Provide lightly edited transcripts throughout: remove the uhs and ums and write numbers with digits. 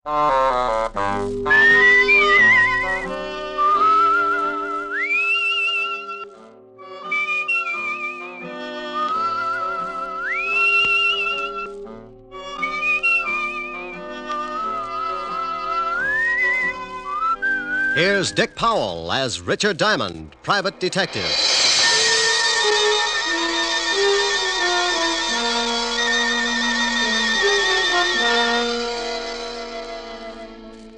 Here's Dick Powell as Richard Diamond, private detective.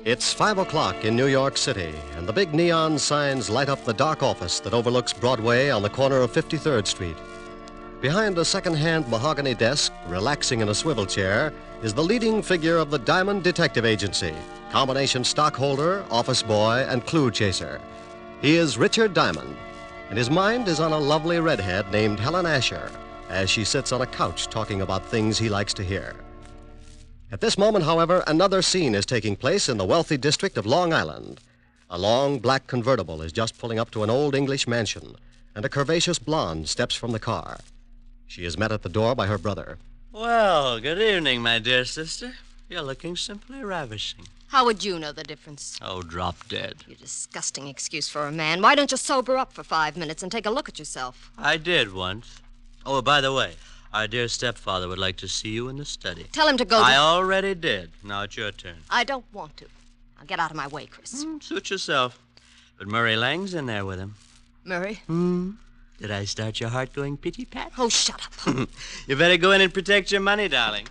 It's 5 o'clock in New York City, and the big neon signs light up the dark office that overlooks Broadway on the corner of 53rd Street. Behind a second-hand mahogany desk, relaxing in a swivel chair, is the leading figure of the Diamond Detective Agency, combination stockholder, office boy, and clue chaser. He is Richard Diamond, and his mind is on a lovely redhead named Helen Asher, as she sits on a couch talking about things he likes to hear. At this moment, however, another scene is taking place in the wealthy district of Long Island. A long black convertible is just pulling up to an old English mansion, and a curvaceous blonde steps from the car. She is met at the door by her brother. Well, good evening, my dear sister. You're looking simply ravishing. How would you know the difference? Oh, drop dead. You disgusting excuse for a man. Why don't you sober up for 5 minutes and take a look at yourself? I did once. Oh, by the way, our dear stepfather would like to see you in the study. Tell him to go. I already did. Now it's your turn. I don't want to. Now get out of my way, Chris. Suit yourself. But Murray Lang's in there with him. Murray? Did I start your heart going pitty-pat? Oh, shut up. You better go in and protect your money, darling.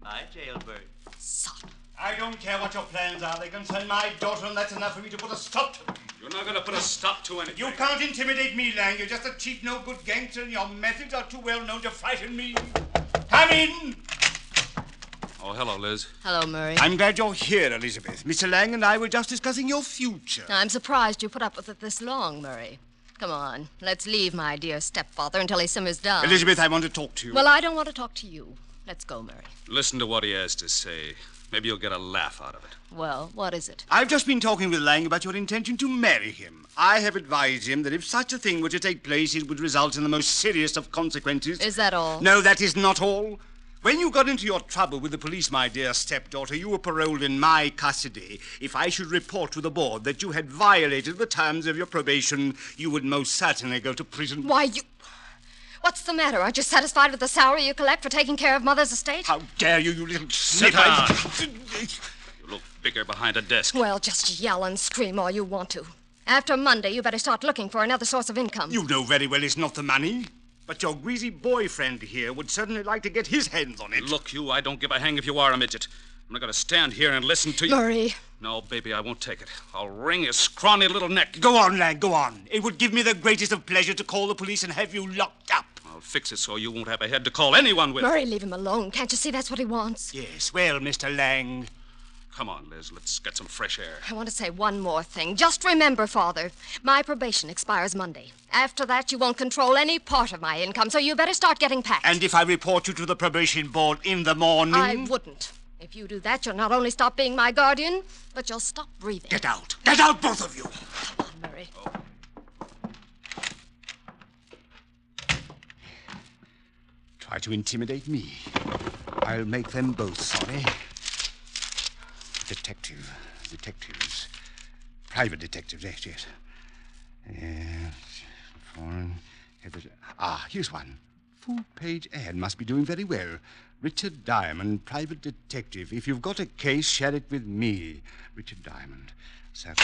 Bye, jailbird. Son. I don't care what your plans are. They concern my daughter, and that's enough for me to put a stop to them. You're not going to put a stop to anything. You can't intimidate me, Lang. You're just a cheap, no-good gangster, and your methods are too well known to frighten me. Come in! Oh, hello, Liz. Hello, Murray. I'm glad you're here, Elizabeth. Mr. Lang and I were just discussing your future. I'm surprised you put up with it this long, Murray. Come on, let's leave my dear stepfather until he simmers down. Elizabeth, I want to talk to you. Well, I don't want to talk to you. Let's go, Murray. Listen to what he has to say. Maybe you'll get a laugh out of it. Well, what is it? I've just been talking with Lang about your intention to marry him. I have advised him that if such a thing were to take place, it would result in the most serious of consequences. Is that all? No, that is not all. When you got into your trouble with the police, my dear stepdaughter, you were paroled in my custody. If I should report to the board that you had violated the terms of your probation, you would most certainly go to prison. Why, you... What's the matter? Aren't you satisfied with the salary you collect for taking care of Mother's estate? How dare you, you little Sit snip! down. You look bigger behind a desk. Well, just yell and scream all you want to. After Monday, you better start looking for another source of income. You know very well it's not the money. But your greasy boyfriend here would certainly like to get his hands on it. Look, you, I don't give a hang if you are a midget. I'm not going to stand here and listen to you. Murray. No, baby, I won't take it. I'll wring his scrawny little neck. Go on, lad, go on. It would give me the greatest of pleasure to call the police and have you locked up. I'll fix it so you won't have a head to call anyone with. Murray, leave him alone. Can't you see that's what he wants? Yes, well, Mr. Lang. Come on, Liz, let's get some fresh air. I want to say one more thing. Just remember, Father, my probation expires Monday. After that, you won't control any part of my income, so you better start getting packed. And if I report you to the probation board in the morning? I wouldn't. If you do that, you'll not only stop being my guardian, but you'll stop breathing. Get out. Get out, both of you. Come on, Murray. Try to intimidate me. I'll make them both sorry. Detectives. Private detectives, yes. Foreign. Here's one. Full-page ad must be doing very well. Richard Diamond, private detective. If you've got a case, share it with me. Richard Diamond. 7.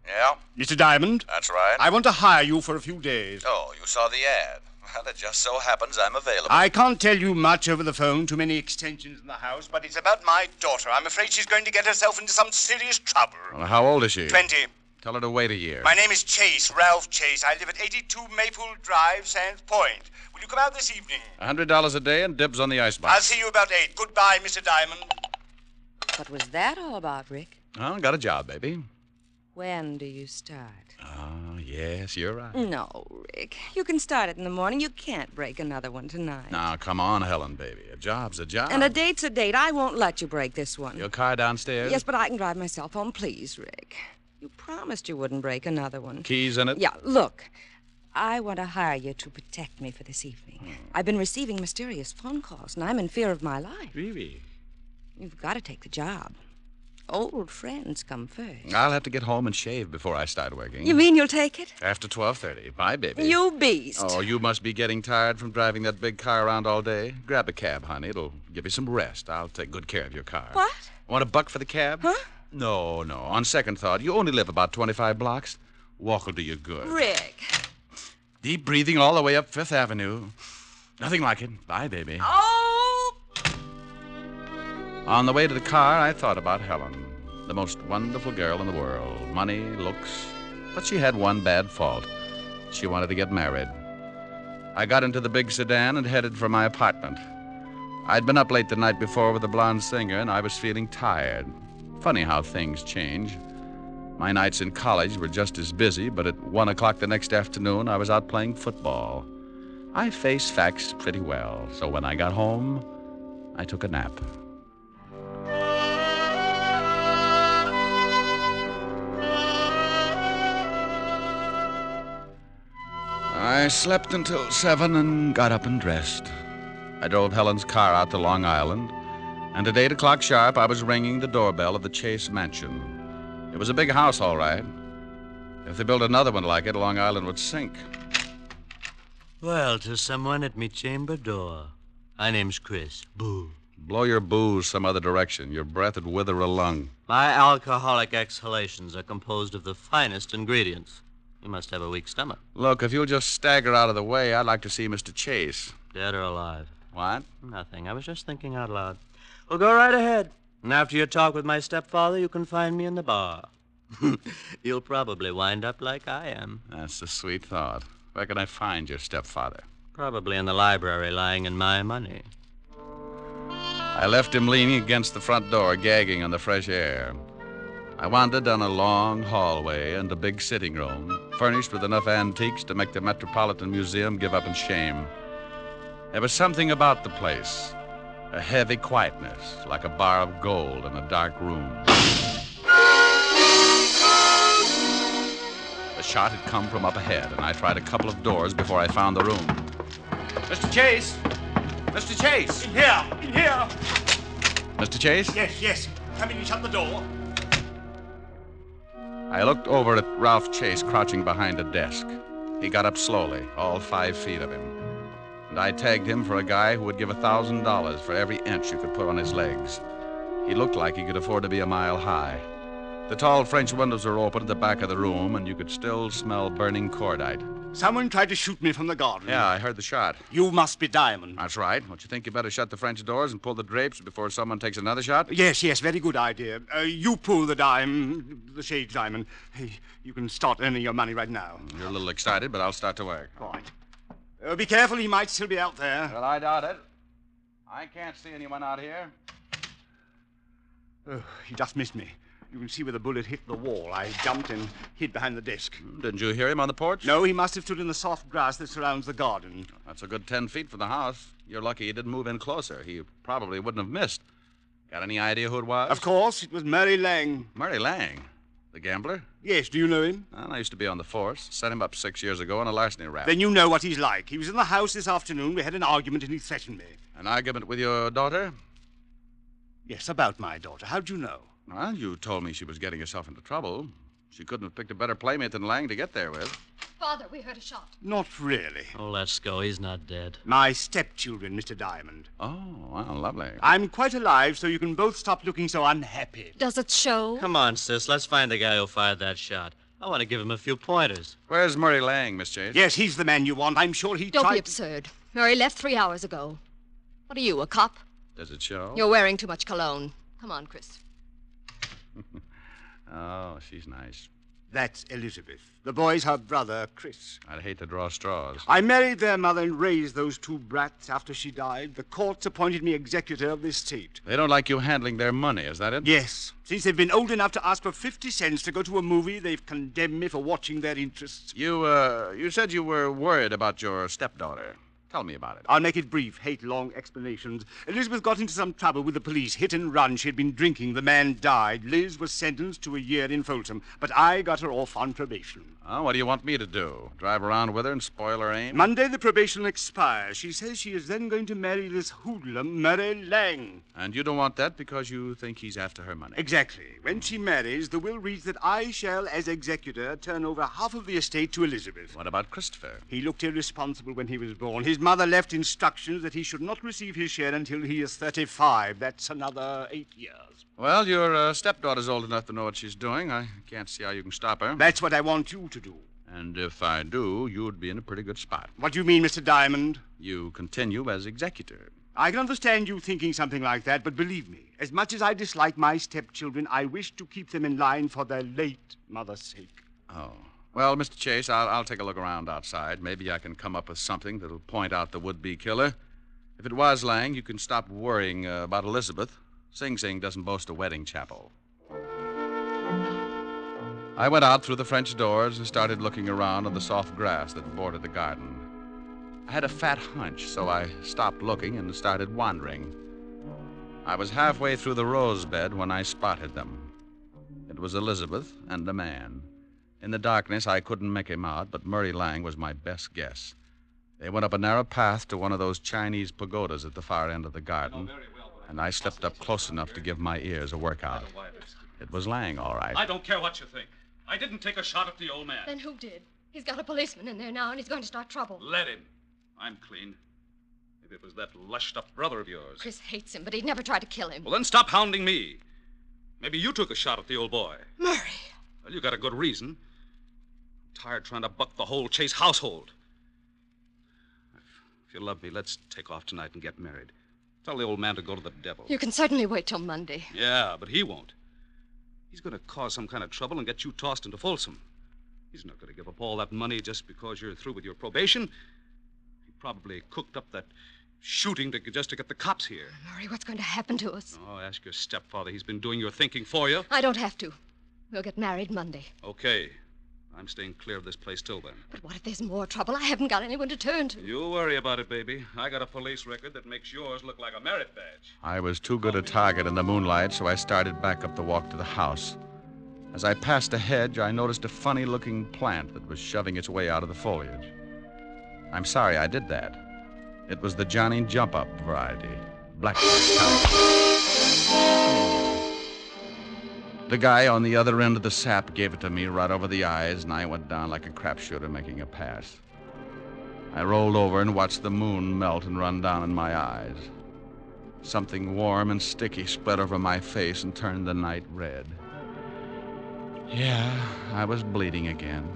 Yeah? Mr. Diamond? That's right. I want to hire you for a few days. Oh, you saw the ad. Well, it just so happens I'm available. I can't tell you much over the phone, too many extensions in the house, but it's about my daughter. I'm afraid she's going to get herself into some serious trouble. Well, how old is she? 20. Tell her to wait a year. My name is Chase, Ralph Chase. I live at 82 Maple Drive, Sands Point. Will you come out this evening? $100 a day and dibs on the icebox. I'll see you about 8. Goodbye, Mr. Diamond. What was that all about, Rick? Oh, got a job, baby. When do you start? Oh, yes, you're right. No, Rick. You can start it in the morning. You can't break another one tonight. Now, come on, Helen, baby. A job's a job. And a date's a date. I won't let you break this one. Your car downstairs? Yes, but I can drive myself home. Please, Rick. You promised you wouldn't break another one. Keys in it? Yeah, look. I want to hire you to protect me for this evening. I've been receiving mysterious phone calls, and I'm in fear of my life. Really? You've got to take the job. Old friends come first. I'll have to get home and shave before I start working. You mean you'll take it? After 12:30. Bye, baby. You beast. Oh, you must be getting tired from driving that big car around all day. Grab a cab, honey. It'll give you some rest. I'll take good care of your car. What? Want $1 for the cab? Huh? No. On second thought, you only live about 25 blocks. Walk will do you good. Rick. Deep breathing all the way up Fifth Avenue. Nothing like it. Bye, baby. Oh! On the way to the car, I thought about Helen, the most wonderful girl in the world. Money, looks, but she had one bad fault. She wanted to get married. I got into the big sedan and headed for my apartment. I'd been up late the night before with a blonde singer, and I was feeling tired. Funny how things change. My nights in college were just as busy, but at 1 o'clock the next afternoon, I was out playing football. I face facts pretty well, so when I got home, I took a nap. I slept until 7 and got up and dressed. I drove Helen's car out to Long Island, and at 8 o'clock sharp, I was ringing the doorbell of the Chase Mansion. It was a big house, all right. If they built another one like it, Long Island would sink. Well, to someone at me chamber door. My name's Chris. Boo. Blow your booze some other direction. Your breath would wither a lung. My alcoholic exhalations are composed of the finest ingredients. You must have a weak stomach. Look, if you'll just stagger out of the way, I'd like to see Mr. Chase. Dead or alive? What? Nothing. I was just thinking out loud. Well, go right ahead. And after your talk with my stepfather, you can find me in the bar. You'll probably wind up like I am. That's a sweet thought. Where can I find your stepfather? Probably in the library, lying in my money. I left him leaning against the front door, gagging on the fresh air. I wandered down a long hallway and a big sitting room, furnished with enough antiques to make the Metropolitan Museum give up in shame. There was something about the place, a heavy quietness, like a bar of gold in a dark room. The shot had come from up ahead, and I tried a couple of doors before I found the room. Mr. Chase! Mr. Chase! In here! In here! Mr. Chase? Yes. Come in and shut the door. I looked over at Ralph Chase crouching behind a desk. He got up slowly, all 5 feet of him. And I tagged him for a guy who would give $1,000 for every inch you could put on his legs. He looked like he could afford to be a mile high. The tall French windows were open at the back of the room, and you could still smell burning cordite. Someone tried to shoot me from the garden. Yeah, I heard the shot. You must be Diamond. That's right. Don't you think you better shut the French doors and pull the drapes before someone takes another shot? Yes, very good idea. You pull the shade diamond. Hey, you can start earning your money right now. You're a little excited, but I'll start to work. Right. Be careful, he might still be out there. Well, I doubt it. I can't see anyone out here. Oh, he just missed me. You can see where the bullet hit the wall. I jumped and hid behind the desk. Didn't you hear him on the porch? No, he must have stood in the soft grass that surrounds the garden. That's a good 10 feet from the house. You're lucky he didn't move in closer. He probably wouldn't have missed. Got any idea who it was? Of course, it was Murray Lang. Murray Lang? The gambler? Yes, do you know him? Well, I used to be on the force. Set him up 6 years ago on a larceny rap. Then you know what he's like. He was in the house this afternoon. We had an argument and he threatened me. An argument with your daughter? Yes, about my daughter. How'd you know? Well, you told me she was getting herself into trouble. She couldn't have picked a better playmate than Lang to get there with. Father, we heard a shot. Not really. Oh, let's go. He's not dead. My stepchildren, Mr. Diamond. Oh, well, lovely. I'm quite alive, so you can both stop looking so unhappy. Does it show? Come on, sis. Let's find the guy who fired that shot. I want to give him a few pointers. Where's Murray Lang, Miss Chase? Yes, he's the man you want. I'm sure he Don't tried... be absurd. Murray left 3 hours ago. What are you, a cop? Does it show? You're wearing too much cologne. Come on, Chris. Oh, she's nice. That's Elizabeth. The boy's her brother, Chris. I'd hate to draw straws. I married their mother and raised those 2 brats after she died. The courts appointed me executor of the estate. They don't like you handling their money, is that it? Yes. Since they've been old enough to ask for 50 cents to go to a movie, they've condemned me for watching their interests. You said you were worried about your stepdaughter. Tell me about it. I'll make it brief. Hate long explanations. Elizabeth got into some trouble with the police. Hit and run. She had been drinking. The man died. Liz was sentenced to a year in Folsom. But I got her off on probation. Oh, what do you want me to do? Drive around with her and spoil her aim? Monday, the probation expires. She says she is then going to marry this hoodlum, Murray Lang. And you don't want that because you think he's after her money? Exactly. When she marries, the will reads that I shall, as executor, turn over half of the estate to Elizabeth. What about Christopher? He looked irresponsible when he was born. His mother left instructions that he should not receive his share until he is 35. That's another 8 years. Well, your stepdaughter's old enough to know what she's doing. I can't see how you can stop her. That's what I want you to do. And if I do, you'd be in a pretty good spot. What do you mean, Mr. Diamond? You continue as executor. I can understand you thinking something like that, but believe me, as much as I dislike my stepchildren, I wish to keep them in line for their late mother's sake. Oh. Well, Mr. Chase, I'll take a look around outside. Maybe I can come up with something that'll point out the would-be killer. If it was Lang, you can stop worrying about Elizabeth. Sing Sing doesn't boast a wedding chapel. I went out through the French doors and started looking around on the soft grass that bordered the garden. I had a fat hunch, so I stopped looking and started wandering. I was halfway through the rose bed when I spotted them. It was Elizabeth and a man. In the darkness, I couldn't make him out, but Murray Lang was my best guess. They went up a narrow path to one of those Chinese pagodas at the far end of the garden, and I slipped up close enough to give my ears a workout. It was Lang, all right. I don't care what you think. I didn't take a shot at the old man. Then who did? He's got a policeman in there now, and he's going to start trouble. Let him. I'm clean. Maybe it was that lushed-up brother of yours. Chris hates him, but he'd never try to kill him. Well, then stop hounding me. Maybe you took a shot at the old boy. Murray. Well, you got a good reason. I'm tired trying to buck the whole Chase household. If you love me, let's take off tonight and get married. Tell the old man to go to the devil. You can certainly wait till Monday. Yeah, but he won't. He's going to cause some kind of trouble and get you tossed into Folsom. He's not going to give up all that money just because you're through with your probation. He probably cooked up that shooting just to get the cops here. Murray, what's going to happen to us? Oh, ask your stepfather. He's been doing your thinking for you. I don't have to. We'll get married Monday. Okay. I'm staying clear of this place till then. But what if there's more trouble? I haven't got anyone to turn to. You worry about it, baby. I got a police record that makes yours look like a merit badge. I was too good a target in the moonlight, so I started back up the walk to the house. As I passed a hedge, I noticed a funny-looking plant that was shoving its way out of the foliage. I'm sorry I did that. It was the Johnny Jump-Up variety, blackjack type. The guy on the other end of the sap gave it to me right over the eyes, and I went down like a crapshooter making a pass. I rolled over and watched the moon melt and run down in my eyes. Something warm and sticky spread over my face and turned the night red. Yeah, I was bleeding again.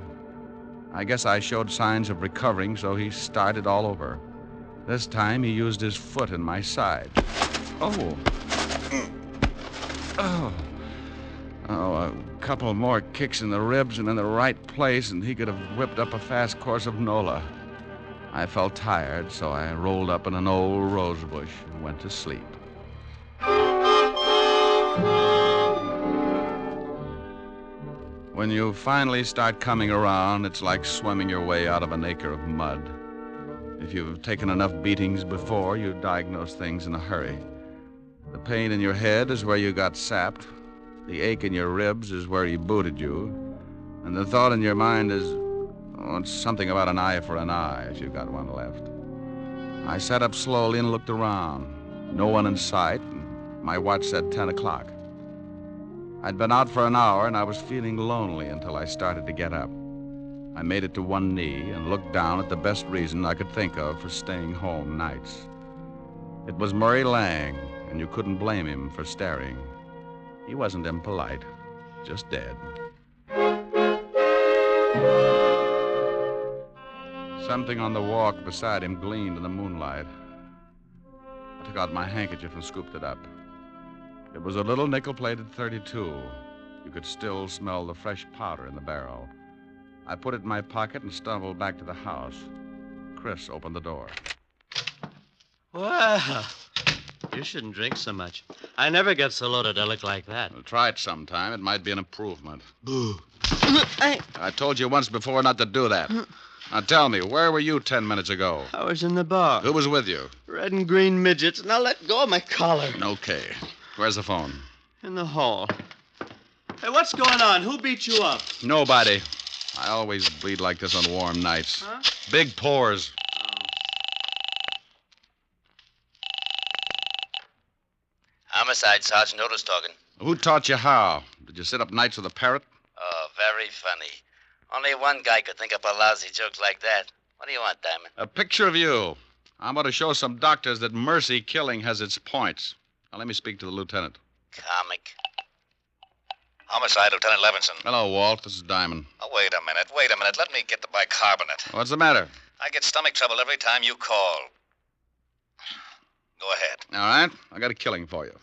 I guess I showed signs of recovering, so he started all over. This time he used his foot in my side. Oh, a couple more kicks in the ribs and in the right place, and he could have whipped up a fast course of Nola. I felt tired, so I rolled up in an old rose bush and went to sleep. When you finally start coming around, it's like swimming your way out of an acre of mud. If you've taken enough beatings before, you diagnose things in a hurry. The pain in your head is where you got sapped. The ache in your ribs is where he booted you. And the thought in your mind is, it's something about an eye for an eye, if you've got one left. I sat up slowly and looked around. No one in sight, and my watch said 10 o'clock. I'd been out for an hour, and I was feeling lonely until I started to get up. I made it to one knee and looked down at the best reason I could think of for staying home nights. It was Murray Lang, and you couldn't blame him for staring. He wasn't impolite, just dead. Something on the walk beside him gleamed in the moonlight. I took out my handkerchief and scooped it up. It was a little nickel-plated .32. You could still smell the fresh powder in the barrel. I put it in my pocket and stumbled back to the house. Chris opened the door. Well, you shouldn't drink so much. I never get so loaded I look like that. Well, try it sometime. It might be an improvement. Boo. I told you once before not to do that. Now tell me, where were you 10 minutes ago? I was in the bar. Who was with you? Red and green midgets. Now let go of my collar. Okay. Where's the phone? In the hall. Hey, what's going on? Who beat you up? Nobody. I always bleed like this on warm nights. Huh? Big pores. Homicide, Sergeant Otis talking. Who taught you how? Did you sit up nights with a parrot? Oh, very funny. Only one guy could think up a lousy joke like that. What do you want, Diamond? A picture of you. I'm going to show some doctors that mercy killing has its points. Now, let me speak to the lieutenant. Comic. Homicide, Lieutenant Levinson. Hello, Walt. This is Diamond. Oh, wait a minute. Let me get the bicarbonate. What's the matter? I get stomach trouble every time you call. Go ahead. All right. I got a killing for you.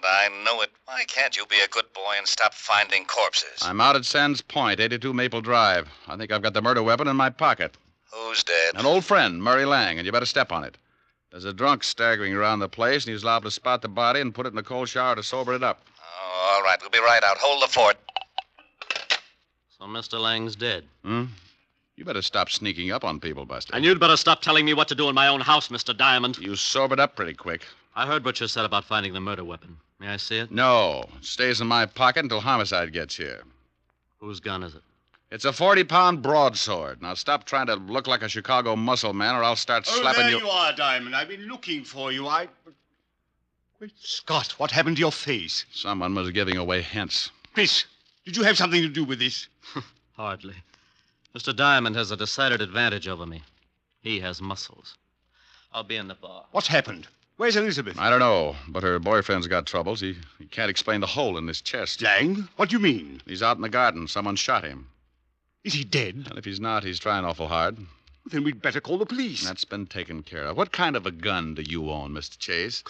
I know it. Why can't you be a good boy and stop finding corpses? I'm out at Sands Point, 82 Maple Drive. I think I've got the murder weapon in my pocket. Who's dead? An old friend, Murray Lang, and you better step on it. There's a drunk staggering around the place, and he's liable to spot the body and put it in a cold shower to sober it up. Oh, all right. We'll be right out. Hold the fort. So Mr. Lang's dead. You better stop sneaking up on people, Buster. And you'd better stop telling me what to do in my own house, Mr. Diamond. You sobered up pretty quick. I heard what you said about finding the murder weapon. May I see it? No. It stays in my pocket until Homicide gets here. Whose gun is it? It's a 40-pound broadsword. Now stop trying to look like a Chicago muscle man, or I'll start slapping there you. you are, Diamond. I've been looking for you. Great Scott, what happened to your face? Someone was giving away hints. Chris, did you have something to do with this? Hardly. Mr. Diamond has a decided advantage over me. He has muscles. I'll be in the bar. What's happened? Where's Elizabeth? I don't know, but her boyfriend's got troubles. He can't explain the hole in his chest. Lang? What do you mean? He's out in the garden. Someone shot him. Is he dead? And if he's not, he's trying awful hard. Then we'd better call the police. That's been taken care of. What kind of a gun do you own, Mr. Chase?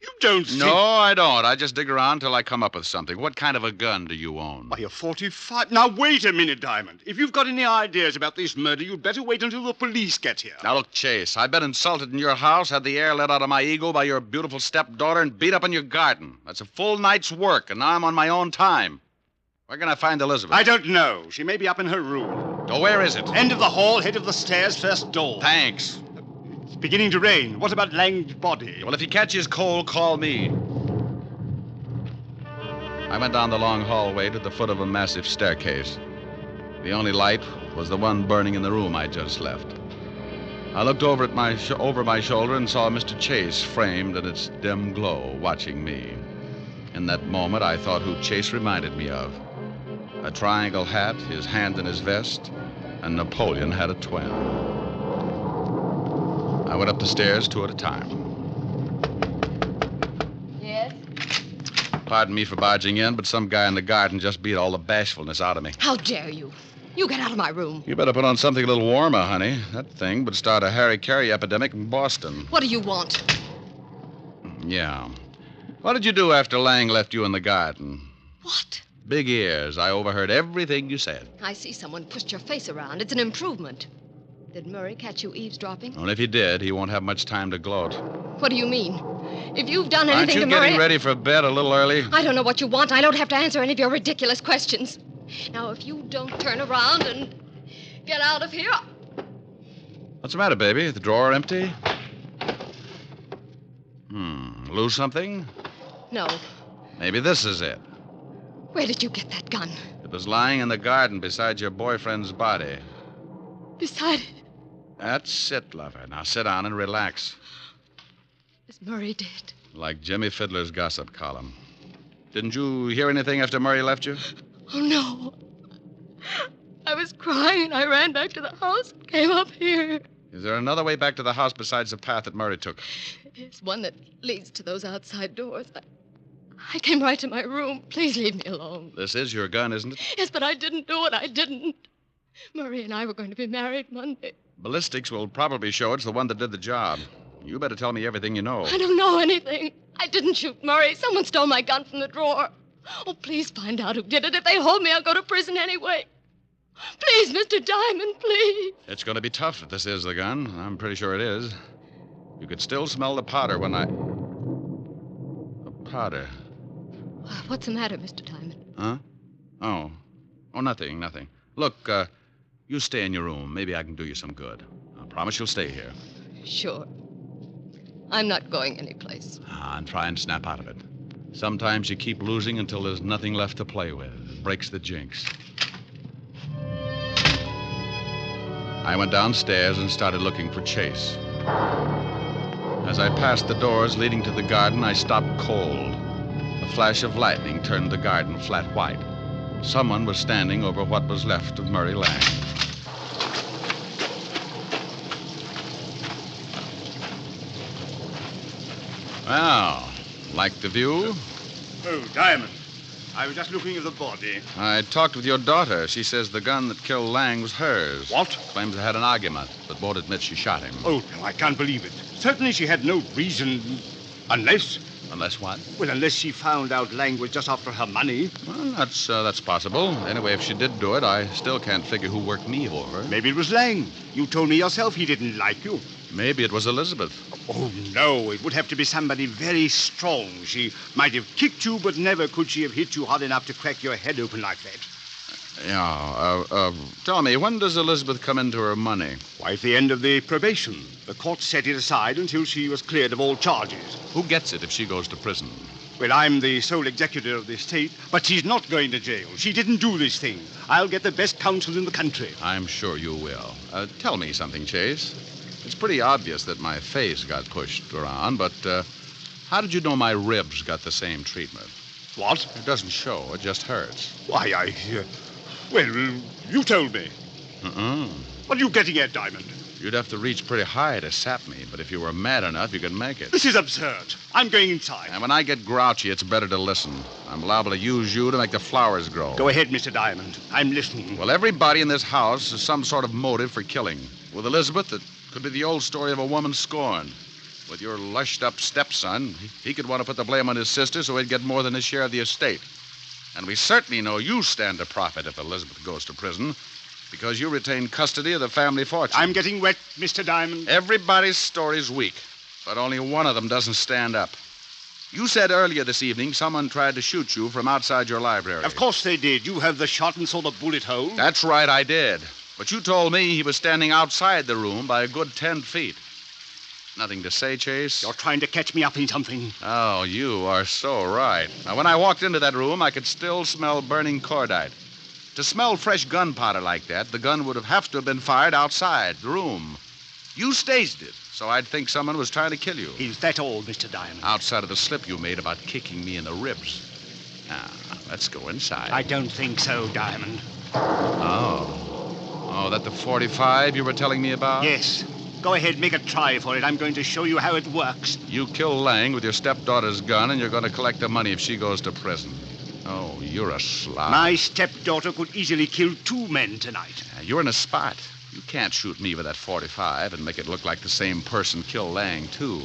You don't think... No, I don't. I just dig around till I come up with something. What kind of a gun do you own? Why, a 45... Now, wait a minute, Diamond. If you've got any ideas about this murder, you'd better wait until the police get here. Now, look, Chase, I've been insulted in your house, had the air let out of my ego by your beautiful stepdaughter, and beat up in your garden. That's a full night's work, and now I'm on my own time. Where can I find Elizabeth? I don't know. She may be up in her room. Oh, where is it? End of the hall, head of the stairs, first door. Thanks. It's beginning to rain. What about Lang's body? Well, if he catches cold, call me. I went down the long hallway to the foot of a massive staircase. The only light was the one burning in the room I just left. I looked over at over my shoulder and saw Mr. Chase framed in its dim glow, watching me. In that moment, I thought who Chase reminded me of. A triangle hat, his hand in his vest, and Napoleon had a twin. I went up the stairs 2 at a time. Yes? Pardon me for barging in, but some guy in the garden just beat all the bashfulness out of me. How dare you? You get out of my room. You better put on something a little warmer, honey. That thing would start a Harry Carey epidemic in Boston. What do you want? Yeah. What did you do after Lang left you in the garden? What? Big ears. I overheard everything you said. I see someone pushed your face around. It's an improvement. Did Murray catch you eavesdropping? Well, if he did, he won't have much time to gloat. What do you mean? If you've done anything Aren't you to Murray... getting ready for bed a little early? I don't know what you want. I don't have to answer any of your ridiculous questions. Now, if you don't turn around and get out of here... What's the matter, baby? The drawer empty? Lose something? No. Maybe this is it. Where did you get that gun? It was lying in the garden beside your boyfriend's body. Beside it. That's it, lover. Now sit down and relax. Is Murray dead? Like Jimmy Fiddler's gossip column. Didn't you hear anything after Murray left you? Oh, no. I was crying and I ran back to the house and came up here. Is there another way back to the house besides the path that Murray took? It's one that leads to those outside doors. I came right to my room. Please leave me alone. This is your gun, isn't it? Yes, but I didn't do it. I didn't. Murray and I were going to be married Monday. Ballistics will probably show it's the one that did the job. You better tell me everything you know. I don't know anything. I didn't shoot Murray. Someone stole my gun from the drawer. Oh, please find out who did it. If they hold me, I'll go to prison anyway. Please, Mr. Diamond, please. It's going to be tough if this is the gun. I'm pretty sure it is. You could still smell the powder when I... The powder. What's the matter, Mr. Diamond? Huh? Oh, nothing. Look, You stay in your room. Maybe I can do you some good. I promise you'll stay here. Sure. I'm not going anyplace. And try and snap out of it. Sometimes you keep losing until there's nothing left to play with. It breaks the jinx. I went downstairs and started looking for Chase. As I passed the doors leading to the garden, I stopped cold. A flash of lightning turned the garden flat white. Someone was standing over what was left of Murray Lang. Well, like the view? Oh, Diamond. I was just looking at the body. I talked with your daughter. She says the gun that killed Lang was hers. What? Claims they had an argument, but won't admit she shot him. Oh, no, I can't believe it. Certainly she had no reason. Unless... Unless what? Well, unless she found out Lang was just after her money. Well, that's possible. Anyway, if she did do it, I still can't figure who worked me over. Maybe it was Lang. You told me yourself he didn't like you. Maybe it was Elizabeth. Oh, no. It would have to be somebody very strong. She might have kicked you, but never could she have hit you hard enough to crack your head open like that. Yeah, tell me, when does Elizabeth come into her money? Why, at the end of the probation. The court set it aside until she was cleared of all charges. Who gets it if she goes to prison? Well, I'm the sole executor of the estate, but she's not going to jail. She didn't do this thing. I'll get the best counsel in the country. I'm sure you will. Tell me something, Chase. It's pretty obvious that my face got pushed around, but how did you know my ribs got the same treatment? What? It doesn't show. It just hurts. Why, well, you told me. What are you getting at, Diamond? You'd have to reach pretty high to sap me, but if you were mad enough, you could make it. This is absurd. I'm going inside. And when I get grouchy, it's better to listen. I'm liable to use you to make the flowers grow. Go ahead, Mr. Diamond. I'm listening. Well, everybody in this house has some sort of motive for killing. With Elizabeth, it could be the old story of a woman scorned. With your lushed-up stepson, he could want to put the blame on his sister so he'd get more than his share of the estate. And we certainly know you stand to profit if Elizabeth goes to prison, because you retain custody of the family fortune. I'm getting wet, Mr. Diamond. Everybody's story's weak, but only one of them doesn't stand up. You said earlier this evening someone tried to shoot you from outside your library. Of course they did. You have the shot and saw the bullet hole. That's right, I did. But you told me he was standing outside the room by a good 10 feet. Nothing to say, Chase? You're trying to catch me up in something. Oh, you are so right. Now, when I walked into that room, I could still smell burning cordite. To smell fresh gunpowder like that, the gun would have to have been fired outside the room. You staged it, so I'd think someone was trying to kill you. Is that all, Mr. Diamond? Outside of the slip you made about kicking me in the ribs. Now, let's go inside. I don't think so, Diamond. Oh, that the 45 you were telling me about? Yes. Go ahead, make a try for it. I'm going to show you how it works. You kill Lang with your stepdaughter's gun, and you're going to collect the money if she goes to prison. Oh, you're a slob. My stepdaughter could easily kill 2 men tonight. You're in a spot. You can't shoot me with that 45 and make it look like the same person killed Lang, too.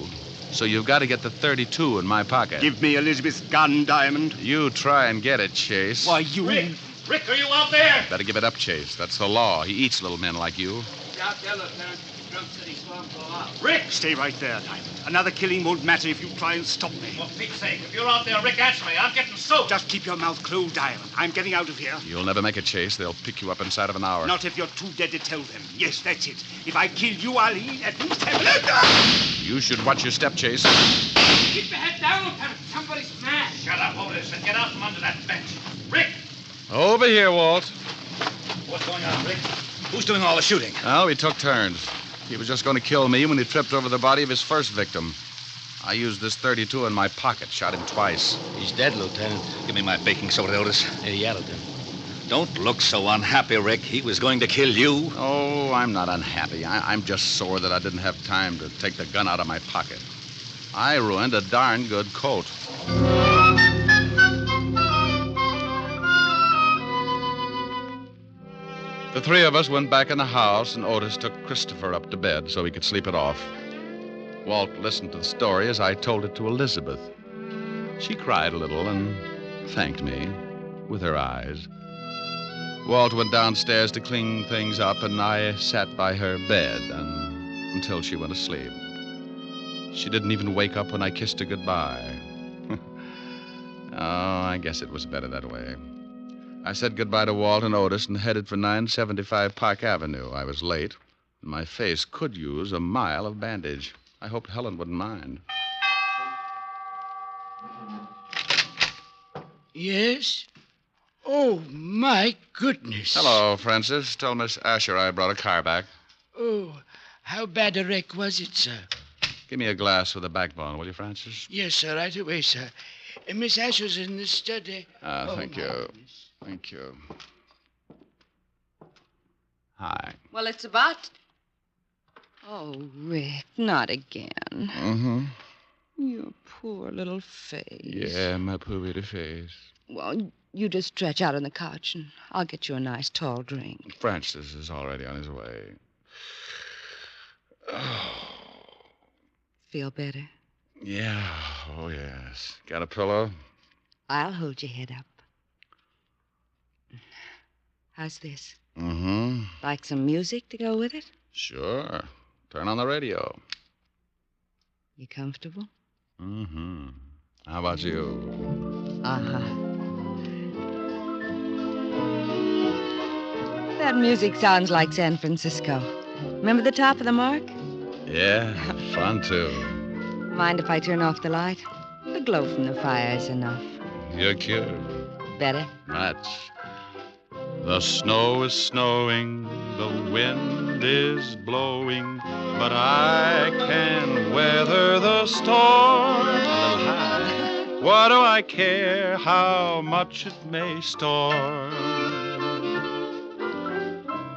So you've got to get the 32 in my pocket. Give me Elizabeth's gun, Diamond. You try and get it, Chase. Why, you... Rick, are you out there? Better give it up, Chase. That's the law. He eats little men like you. Out there, Lieutenant. Drum City storm blow out. Rick! Stay right there, Diamond. Another killing won't matter if you try and stop me. For Pete's sake, if you're out there, Rick, answer me. I'm getting soaked. Just keep your mouth closed, Diamond. I'm getting out of here. You'll never make it, Chase. They'll pick you up inside of an hour. Not if you're too dead to tell them. Yes, that's it. If I kill you, I'll at least have... You should watch your step, Chase. Keep your head down, Lieutenant. Somebody's mad. Shut up, Otis, and get out from under that bench. Rick! Over here, Walt. What's going on, Rick? Who's doing all the shooting? Well, we took turns. He was just going to kill me when he tripped over the body of his first victim. I used this 32 in my pocket, shot him twice. He's dead, Lieutenant. Give me my baking soda, Otis. Yeah, Lieutenant. Don't look so unhappy, Rick. He was going to kill you. Oh, I'm not unhappy. I'm just sore that I didn't have time to take the gun out of my pocket. I ruined a darn good coat. The 3 of us went back in the house, and Otis took Christopher up to bed so he could sleep it off. Walt listened to the story as I told it to Elizabeth. She cried a little and thanked me with her eyes. Walt went downstairs to clean things up, and I sat by her bed until she went asleep. She didn't even wake up when I kissed her goodbye. Oh, I guess it was better that way. I said goodbye to Walt and Otis and headed for 975 Park Avenue. I was late. My face could use a mile of bandage. I hoped Helen wouldn't mind. Yes? Oh, my goodness. Hello, Francis. Tell Miss Asher I brought a car back. Oh, how bad a wreck was it, sir? Give me a glass with a backbone, will you, Francis? Yes, sir, right away, sir. Miss Asher's in the study. Thank you. Goodness. Thank you. Hi. Well, it's about... Oh, Rick, not again. Mm-hmm. Your poor little face. Yeah, my poor little face. Well, you just stretch out on the couch, and I'll get you a nice tall drink. Francis is already on his way. Oh. Feel better? Yeah, oh, yes. Got a pillow? I'll hold your head up. How's this? Mm-hmm. Like some music to go with it? Sure. Turn on the radio. You comfortable? Mm-hmm. How about you? Uh-huh. That music sounds like San Francisco. Remember the top of the mark? Yeah, fun too. Mind if I turn off the light? The glow from the fire is enough. You're cute. Better? Much. The snow is snowing, the wind is blowing, but I can weather the storm. A little high. What do I care how much it may storm?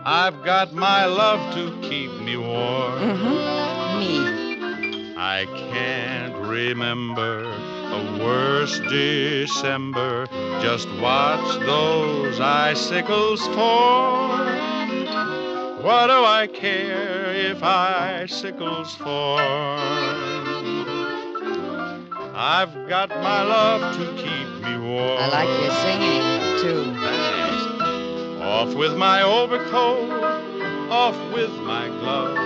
I've got my love to keep me warm. Mm-hmm. Me. I can't remember a worse December. Just watch those icicles fall. What do I care if icicles fall? I've got my love to keep me warm. I like your singing, too. Thanks. Off with my overcoat, off with my glove.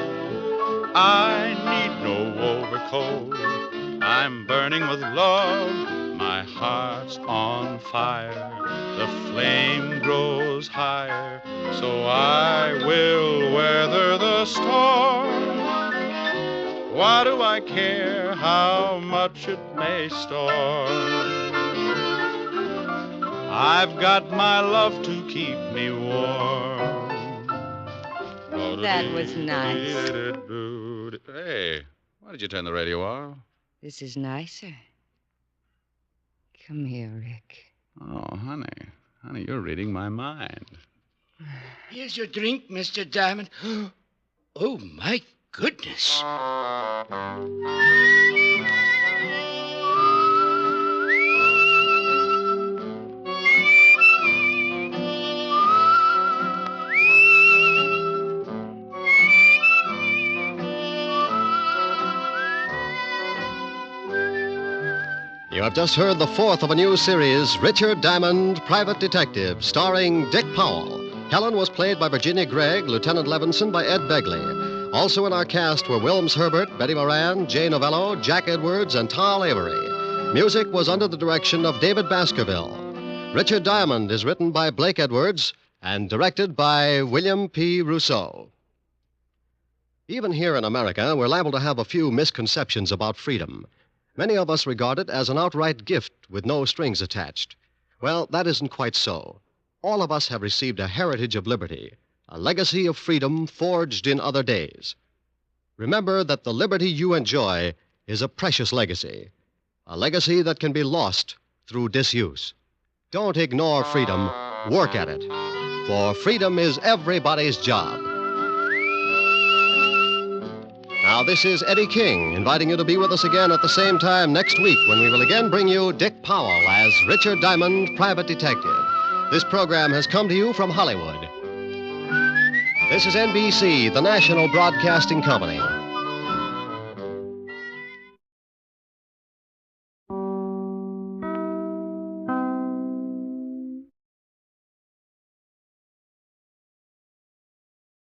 I need no overcoat. I'm burning with love. My heart's on fire. The flame grows higher. So I will weather the storm. Why do I care how much it may storm? I've got my love to keep me warm. That was nice. Hey, why did you turn the radio off? This is nicer. Come here, Rick. Oh, honey. Honey, you're reading my mind. Here's your drink, Mr. Diamond. Oh, my goodness. You have just heard the fourth of a new series, Richard Diamond, Private Detective, starring Dick Powell. Helen was played by Virginia Gregg, Lieutenant Levinson by Ed Begley. Also in our cast were Wilms Herbert, Betty Moran, Jay Novello, Jack Edwards, and Tal Avery. Music was under the direction of David Baskerville. Richard Diamond is written by Blake Edwards and directed by William P. Rousseau. Even here in America, we're liable to have a few misconceptions about freedom. Many of us regard it as an outright gift with no strings attached. Well, that isn't quite so. All of us have received a heritage of liberty, a legacy of freedom forged in other days. Remember that the liberty you enjoy is a precious legacy, a legacy that can be lost through disuse. Don't ignore freedom, work at it, for freedom is everybody's job. Now, this is Eddie King, inviting you to be with us again at the same time next week when we will again bring you Dick Powell as Richard Diamond, Private Detective. This program has come to you from Hollywood. This is NBC, the national broadcasting company.